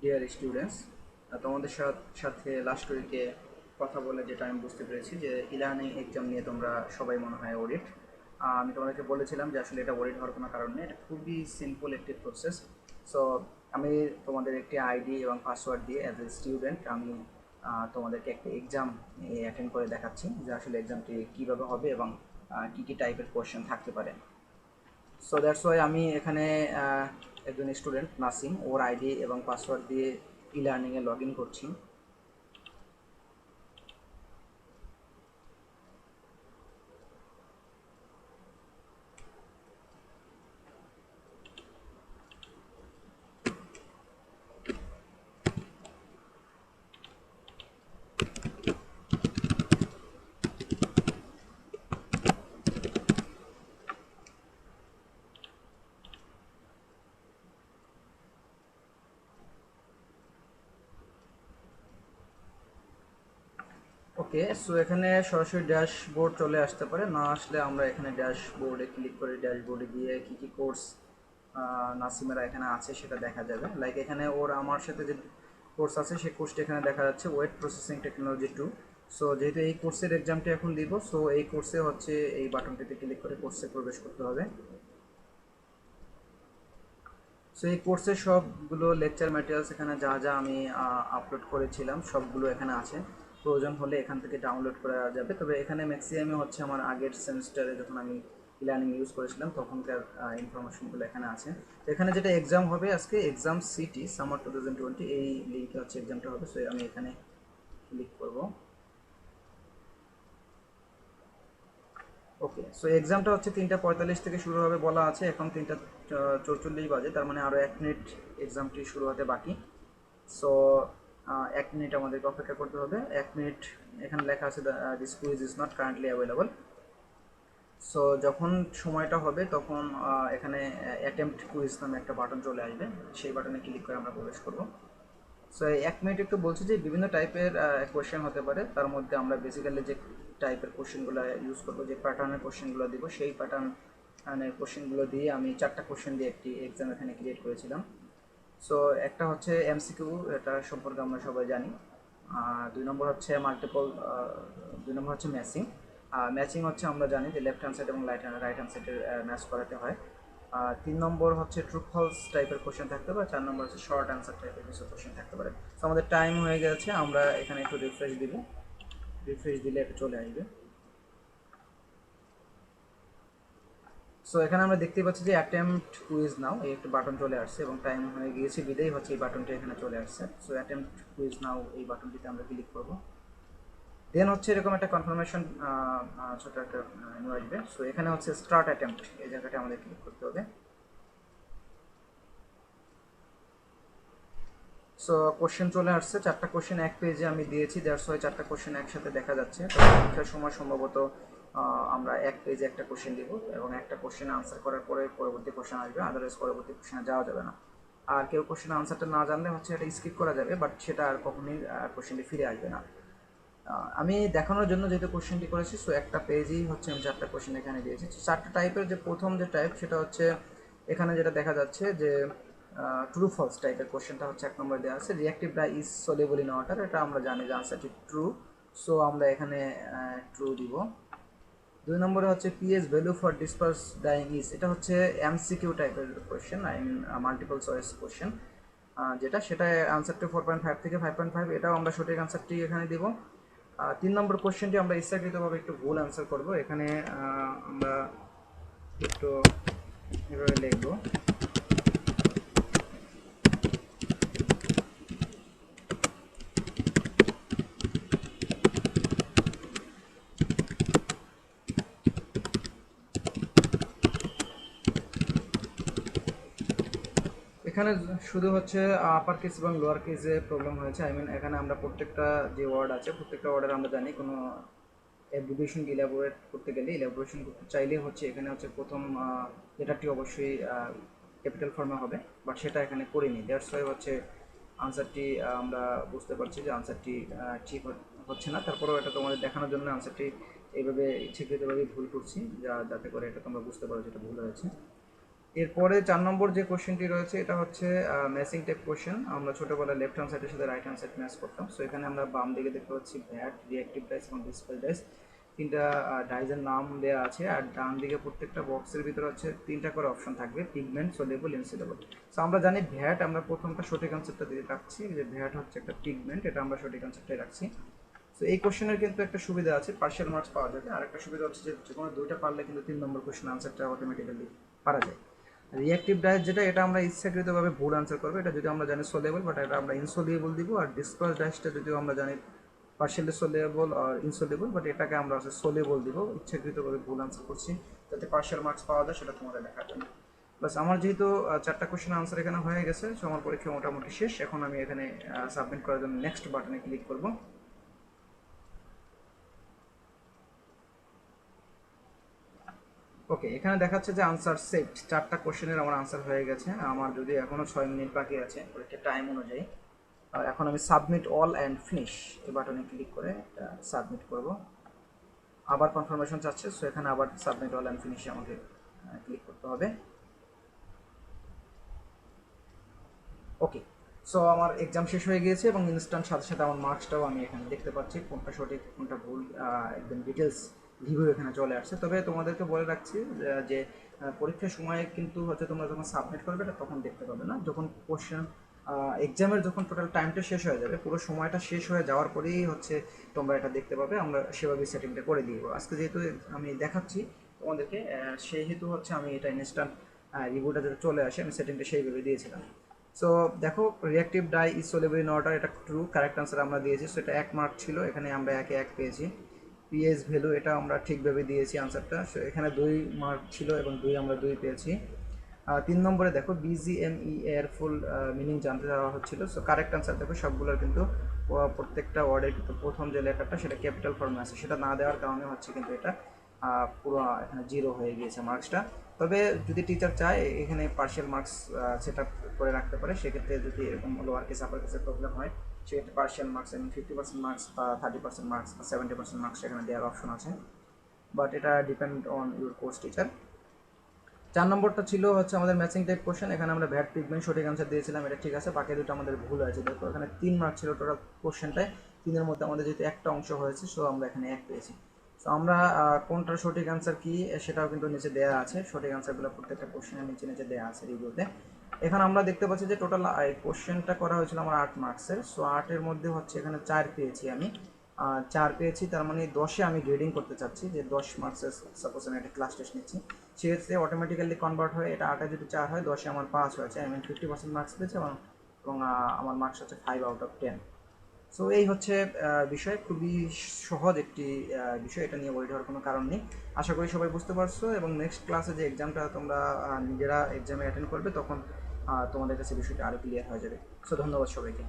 Dear students, তোমাদের সাথে last উইকে কথা বলে যেটা আমি বুঝতে পেরেছি যে ই-লার্নিং এক্সাম নিয়ে তোমরা সবাই মনে হয় ওরিড। আমি তোমাদেরকে বলেছিলাম যে আসলে এটা ওরিড হওয়ার কোনো কারণ নেই, এটা খুবই সিম্পল একটি প্রসেস। সো আমি তোমাদের একটি আইডি এবং পাসওয়ার্ড দিয়ে অ্যাজ এ স্টুডেন্ট আমি তোমাদেরকে একটা এক্সাম অ্যাটেন্ড করে দেখাচ্ছি যে আসলে এক্সামটি কীভাবে হবে এবং কী কী টাইপের কোয়েশ্চেন থাকতে পারে। সো দ্যাটস ওয়াই আমি এখানে একজন স্টুডেন্ট নাসিম, ওর আইডি এবং পাসওয়ার্ড দিয়ে ই-লার্নিংয়ে লগ ইন করছি। ওকে, সো এখানে সরাসরি ড্যাশবোর্ড চলে আসতে পারে, না আসলে আমরা এখানে ড্যাশবোর্ডে ক্লিক করে ড্যাশবোর্ডে গিয়ে কী কী কোর্স নাসিমেরা এখানে আছে সেটা দেখা যাবে। লাইক এখানে ওর আমার সাথে যে কোর্স আছে সেই কোর্সটি এখানে দেখা যাচ্ছে, ওয়েট প্রসেসিং টেকনোলজি 2। সো যেহেতু এই কোর্সের এক্সামটি এখন দিব, সো এই কোর্সে হচ্ছে এই বাটনটিতে ক্লিক করে কোর্সে প্রবেশ করতে হবে। সো এই কোর্সের সবগুলো লেকচার ম্যাটেরিয়ালস এখানে যা যা আমি আপলোড করেছিলাম সবগুলো এখানে আছে, প্রয়োজন হলে এখান থেকে ডাউনলোড করা যাবে। তবে এখানে ম্যাক্সিমামই হচ্ছে আমার আগের সেমিস্টারে যখন আমি ই-লার্নিং ইউজ করেছিলাম তখনকার ইনফরমেশনগুলো এখানে আছে। তো এখানে যেটা এক্সাম হবে আজকে, এক্সাম সিটি সামার 2020, এই লিঙ্কে হচ্ছে এক্সামটা হবে। সো আমি এখানে ক্লিক করব। ওকে, সো এক্সামটা হচ্ছে 3:45 থেকে শুরু হবে বলা আছে, এখন 3:44 বাজে, তার মানে আরও 1 মিনিট এক্সামটি শুরু হতে বাকি। সো 1 মিনিট আমাদেরকে অপেক্ষা করতে হবে। 1 মিনিট এখানে লেখা আছে this quiz is not currently available. So যখন সময়টা হবে তখন এখানে অ্যাটেম্পট কুইজ নামে একটা বাটন চলে আসবে, সেই বাটনে ক্লিক করে আমরা প্রবেশ করব। সো এই 1 মিনিট একটু বলছি যে বিভিন্ন টাইপের কোয়েশ্চেন হতে পারে, তার মধ্যে আমরা বেসিক্যালি যে টাইপের কোশ্চেনগুলো ইউজ করবো, যে প্যাটার্নের কোশ্চেনগুলো দিব, সেই প্যাটার্নের কোশ্চেনগুলো দিয়ে আমি 4টা কোশ্চেন দিয়ে একটি এক্সাম এখানে ক্রিয়েট করেছিলাম। সো একটা হচ্ছে এমসিকিউ, এটা সম্পর্কে আমরা সবাই জানি। 2 নম্বর হচ্ছে মাল্টিপল, 2 নম্বর হচ্ছে ম্যাচিং। ম্যাচিং হচ্ছে আমরা জানি যে লেফট হ্যান্ড সাইড এবং রাইট হ্যান্ড সাইডের ম্যাচ করাতে হয়। 3 নম্বর হচ্ছে ট্রু ফলস টাইপের কোশ্চেন থাকতে পারে। 4 নম্বর হচ্ছে শর্ট অ্যান্সার টাইপের কিছু কোশ্চেন থাকতে পারে। সো আমাদের টাইম হয়ে গেছে, আমরা এখানে একটু রিফ্রেশ দিব, রিফ্রেশ দিলে একটু চলে আসবে। সো এখানে আমরা দেখতে পাচ্ছি যে অ্যাটেম্পট কুইজ নাও এই একটা বাটন চলে আসছে এবং টাইম হয়ে গিয়েছে বিদায় হচ্ছে এই বাটনটি এখানে চলে আসছে। সো অ্যাটেম্পট কুইজ নাও এই বাটনটিতে আমরা ক্লিক করব। দেন হচ্ছে এরকম একটা কনফার্মেশন ছোট একটা মেনু আসবে। সো এখানে হচ্ছে স্টার্ট অ্যাটেম্পট, এই জায়গাটা আমাদের ক্লিক করতে হবে। সো কোশ্চেন চলে আসছে, 4টা কোশ্চেন এক পেজে আমি দিয়েছি, দ্যাটস ওয়াই 4টা কোশ্চেন একসাথে দেখা যাচ্ছে। তো পরীক্ষার সময় সম্ভবত আমরা এক পেজে একটা কোশ্চেন দিব এবং একটা কোশ্চেন আনসার করার পরে পরবর্তী কোশ্চেন আসবে, আদারওয়াইজ পরবর্তী কোশ্চেনে যাওয়া যাবে না। আর কেউ কোশ্চেন আনসারটা না জানলে হচ্ছে এটা স্কিপ করা যাবে, বাট সেটা আর কখনোই কোশ্চেনটি ফিরে আসবে না। আমি দেখানোর জন্য যেহেতু কোশ্চেনটি করেছি, সো একটা পেজেই হচ্ছে আমি 4টা কোশ্চেন এখানে দিয়েছি। 4টা টাইপের যে প্রথম যে টাইপ সেটা হচ্ছে এখানে যেটা দেখা যাচ্ছে যে ট্রু ফলস টাইপের কোশ্চেনটা হচ্ছে 1 নম্বর দেওয়া আছে, reactive dye is soluble in water, এটা আমরা জানি যে আনসারটি ট্রু। সো আমরা এখানে ট্রু দিব। 2 নম্বরে হচ্ছে PS value for disperse dyeing is, এটা হচ্ছে এমসিকিউ টাইপের question, I mean multiple choice question, যেটা সেটা আনসারটি 4.5 থেকে 5.5, এটাও আমরা সঠিক আনসারটি এখানে দিব। 3 নম্বর কোশ্চেনটি আমরা ইচ্ছাকৃতভাবে একটু ভুল অ্যান্সার করব, এখানে আমরা একটু এভাবে লিখবো। এখানে শুধু হচ্ছে আপার কেস এবং লোয়ার কেসে প্রবলেম হয়েছে, আই মিন এখানে আমরা প্রত্যেকটা যে ওয়ার্ড আছে প্রত্যেকটা ওয়ার্ডের আমরা জানি কোনো অ্যাব্রিভিয়েশন ইলাবোরেট করতে গেলে, ইলাবোরেশন করতে চাইলে হচ্ছে এখানে হচ্ছে প্রথম লেটারটি অবশ্যই ক্যাপিটাল ফর্মে হবে, বাট সেটা এখানে করিনি, দ্যাটস ওয়াই হচ্ছে আনসারটি আমরা বুঝতে পারছি যে আনসারটি ঠিক হচ্ছে না। তারপরেও এটা তোমাদের দেখানোর জন্য আনসারটি এইভাবে ইচ্ছাকৃতভাবে ভুল করছি, যাতে করে এটা তোমরা বুঝতে পারো যেটা ভুল হয়েছে। এরপরে 4 নম্বর যে কোশ্চেনটি রয়েছে এটা হচ্ছে ম্যাচিং টাইপ কোশ্চেন। আমরা ছোটবেলায় লেফট হ্যান্ড সাইডের সাথে রাইট হ্যান্ড সাইড ম্যাচ করতাম। সো এখানে আমরা বাম দিকে দেখতে পাচ্ছি ভ্যাট, রিঅ্যাক্টিভ ডাইস এবং ডিসপ্লে ডাইস, তিনটা ডাইজের নাম দেওয়া আছে। আর ডান দিকে প্রত্যেকটা বক্সের ভিতরে হচ্ছে তিনটা করে অপশন থাকবে, পিগমেন্ট, সলিউবল, ইনসলিউবল। সো আমরা জানি ভ্যাট, আমরা প্রথমটা সঠিক আনসারটা দিয়ে রাখছি যে ভ্যাট হচ্ছে একটা পিগমেন্ট, এটা আমরা সঠিক আনসারটাই রাখছি। সো এই কোশ্চেনের কিন্তু একটা সুবিধা আছে, পার্শিয়াল মার্কস পাওয়া যাবে। আর একটা সুবিধা হচ্ছে যে কোনো দুইটা পারলে কিন্তু 3 নম্বর কোশ্চেন আনসারটা অটোমেটিক্যালি পারা যায়। রিঅ্যাক্টিভ ডায়েট যেটা, এটা আমরা ইচ্ছাকৃতভাবে ভুল আনসার করবো, এটা যদি আমরা জানি সলিউবল, বাট এটা আমরা ইনসলিউবল দিব। আর ডিসপ্লাস ডায়েটটা যদিও আমরা জানি পার্শিয়ালি সলিউবল আর ইনসলিউবল, বাট এটাকে আমরা হচ্ছে সলিউবল দিব, ইচ্ছাকৃতভাবে ভুল আনসার করছি যাতে পার্শিয়াল মার্কস পাওয়া যায়, সেটা তোমাদের দেখার জন্য। বাস আমার যেহেতু 4টা কোশ্চেন আনসার এখানে হয়ে গেছে, সো আমার পরীক্ষা মোটামুটি শেষ। এখন আমি এখানে সাবমিট করার জন্য নেক্সট বাটনে ক্লিক করব। ওকে, এখানে দেখাচ্ছে যে আনসার সেট, 4টা কোশ্চেনের আমার আনসার হয়ে গেছে। আমার যদি এখনও 6 মিনিট বাকি আছে পরীক্ষার টাইম অনুযায়ী। আর এখন আমি সাবমিট অল অ্যান্ড ফিনিশ এই বাটনে ক্লিক করে সাবমিট করব। আবার কনফার্মেশন চাচ্ছে, সো এখানে আবার সাবমিট অল অ্যান্ড ফিনিশে আমাকে ক্লিক করতে হবে। ওকে, সো আমার এক্সাম শেষ হয়ে গিয়েছে এবং ইনস্ট্যান্ট সাথে সাথে আমার মার্কসটাও আমি এখানে দেখতে পাচ্ছি, কোনটা সঠিক কোনটা ভুল, একদম ডিটেলস রিভিউ এখানে চলে আসছে। তবে তোমাদেরকে বলে রাখছি যে পরীক্ষার সময় কিন্তু হচ্ছে তোমরা যখন সাবমিট করবে এটা তখন দেখতে পাবে না, যখন কোশ্চেন এক্সামের যখন টোটাল টাইমটা শেষ হয়ে যাবে, পুরো সময়টা শেষ হয়ে যাওয়ার পরেই হচ্ছে তোমরা এটা দেখতে পাবে। আমরা সেভাবেই সেটিংটা করে দিব। আজকে যেহেতু আমি দেখাচ্ছি তোমাদেরকে, সেই হেতু হচ্ছে আমি এটা ইনস্ট্যান্ট রিভিউটা যাতে চলে আসে, আমি সেটিংটা সেইভাবে দিয়েছিলাম। সো দেখো, reactive dye is soluble in water, এটা ট্রু, কারেক্ট আনসার আমরা দিয়েছি। সো এটা 1 মার্ক ছিল, এখানে আমরা 1-এ 1 পেয়েছি। পিএইচ ভ্যালু, এটা আমরা ঠিকভাবে দিয়েছি আনসারটা। সো এখানে 2 মার্ক ছিল এবং 2 আমরা 2 পেয়েছি। 3 নম্বরে দেখো বিজিএমই এর ফুল মিনিং জানতে চাওয়া হচ্ছিল। সো কারেক্ট আনসার দেখো সবগুলোর কিন্তু প্রত্যেকটা ওয়ার্ডের কিন্তু প্রথম যে লেটারটা সেটা ক্যাপিটাল ফর্মে আছে, সেটা না দেওয়ার কারণে হচ্ছে কিন্তু এটা পুরো এখানে 0 হয়ে গিয়েছে মার্কসটা। তবে যদি টিচার চায় এখানে পার্শিয়াল মার্কস সেট আপ করে রাখতে পারে, সেক্ষেত্রে যদি এরকম লোয়ার কেস আপার কেসের প্রবলেম হয় সেক্ষেত্রে পার্শিয়াল মার্কস এবং 50% মার্কস বা 30% মার্কস বা 70% মার্কস সেখানে দেওয়ার অপশন আছে, বাট এটা depend on your course teacher. 4 নম্বরটা ছিল হচ্ছে আমাদের ম্যাচিং টাইপ কোশ্চেন। এখানে আমরা ভ্যাট পিগমেন্ট সঠিক আনসার দিয়েছিলাম, এটা ঠিক আছে। বাকি দুটো আমাদের ভুল হয়েছে। দেখো এখানে 3 মার্ক ছিল টোটাল কোশ্চেনটায়, 3-এর মধ্যে আমাদের যেহেতু একটা অংশ হয়েছে, সো আমরা এখানে 1 পেয়েছি। সো আমরা কোনটার সঠিক আনসার কি সেটাও কিন্তু নিচে দেওয়া আছে, সঠিক আনসারগুলো প্রত্যেকটা কোশ্চেনের নিচে নিচে দেওয়া আছে রিভিউতে। এখানে আমরা দেখতে পাচ্ছি যে টোটাল কোশ্চেনটা করা হয়েছিল আমার 8 মার্কসের। সো 8-এর মধ্যে হচ্ছে এখানে 4 পেয়েছি আমি, 4 পেয়েছি, তার মানে 10-এ আমি গ্রেডিং করতে চাচ্ছি যে 10 মার্কসের সাপোজ আমি একটা ক্লাস টেস্ট নিচ্ছি, সেক্ষেত্রে অটোমেটিক্যালি কনভার্ট হয়ে এটা 8-এ যদি 4 হয়, 10-এ আমার পাস হয়েছে, আই মিন 50% মার্কস পেয়েছে এবং আমার মার্কস হচ্ছে 5/10। সো এই হচ্ছে বিষয়, খুবই সহজ একটি বিষয়, এটা নিয়ে ওয়ারি হওয়ার কোনো কারণ নেই। আশা করি সবাই বুঝতে পারছো এবং নেক্সট ক্লাসে যে এক্সামটা তোমরা নিজেরা এক্সামে অ্যাটেন্ড করবে তখন তোমাদের কাছে বিষয়টা আরও ক্লিয়ার হয়ে যাবে। সো ধন্যবাদ সবাইকে।